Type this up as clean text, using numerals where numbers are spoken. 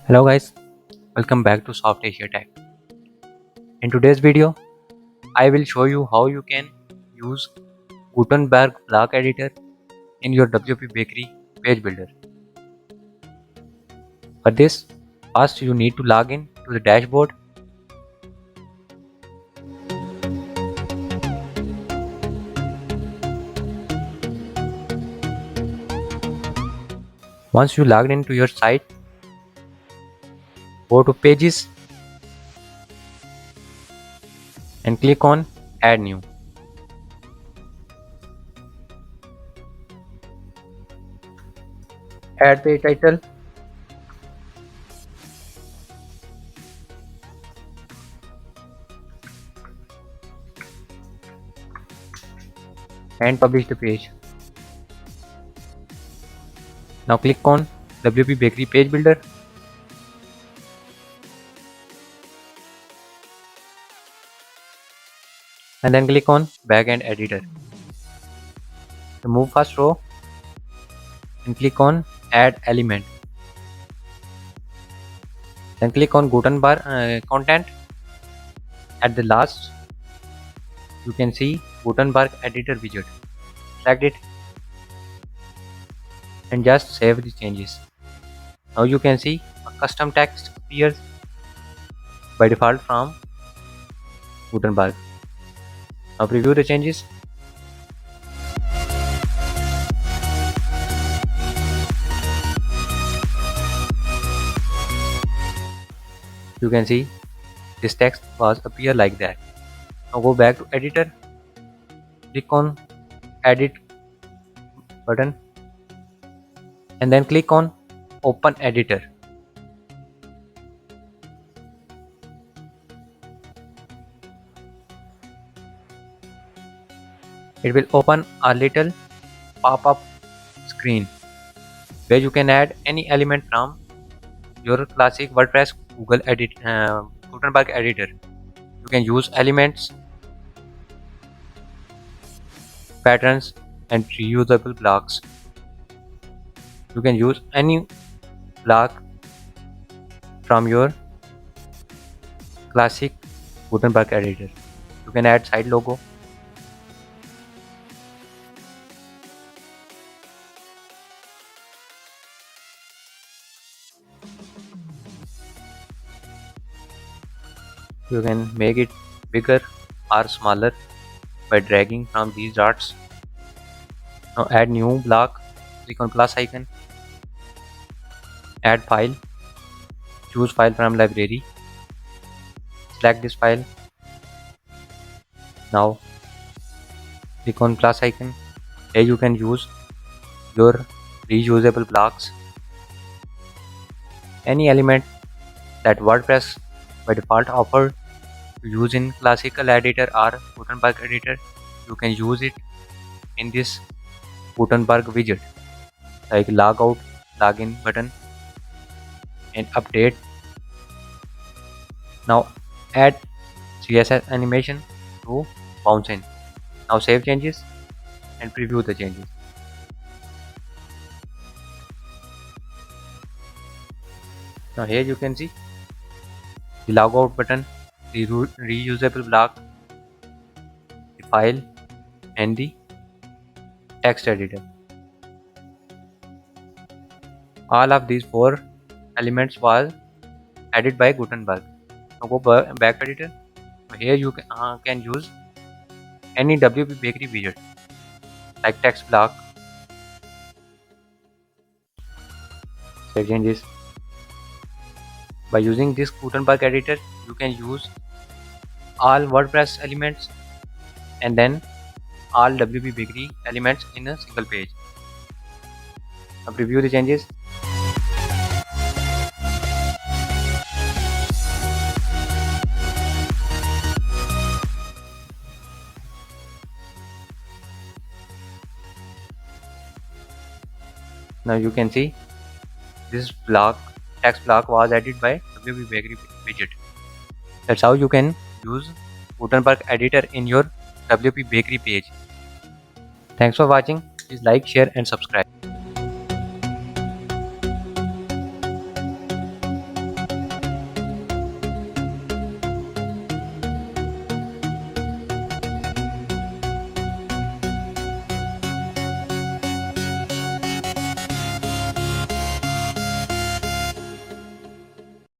Hello guys, welcome back to Soft Asia Tech. In today's video, I will show you how you can use Gutenberg block editor in your WPBakery page builder. For this, first you need to log in to the dashboard. Once you logged into your site, go to Pages and click on Add New. Add page title and publish the page. Now click on WPBakery page builder. And then click on Backend Editor. Remove first row and click on Add Element. Then click on Gutenberg Content. At the last, you can see Gutenberg Editor widget. Select it and just save the changes. Now you can see a custom text appears by default from Gutenberg. Now preview the changes. You can see this text was appear like that. Now go back to editor, click on edit button and then click on open editor. It will open a little pop-up screen where you can add any element from your classic WordPress Gutenberg editor. You can use elements, patterns and reusable blocks. You can use any block from your classic Gutenberg editor. You can add site logo, you can make it bigger or smaller by dragging from these dots. Now add new block, click on plus icon, add file, choose file from library, select this file. Now click on plus icon. Here you can use your reusable blocks. Any element that WordPress by default offer to use in classical editor or Gutenberg editor, you can use it in this Gutenberg widget, like logout, login button and update. Now add CSS animation to bounce in. Now save changes and preview the changes. Now here you can see the logout button, the reusable block, the file and the text editor. All of these 4 elements was added by Gutenberg. Now go back to editor. Here you can use any WPBakery widget like text block. Save changes. By using this Gutenberg editor, you can use all WordPress elements and then all WPBakery elements in a single page. Now preview the changes. Now you can see this text block was added by WPBakery widget. That's how you can use Gutenberg editor in your WPBakery page. Thanks for watching. Please like, share and subscribe.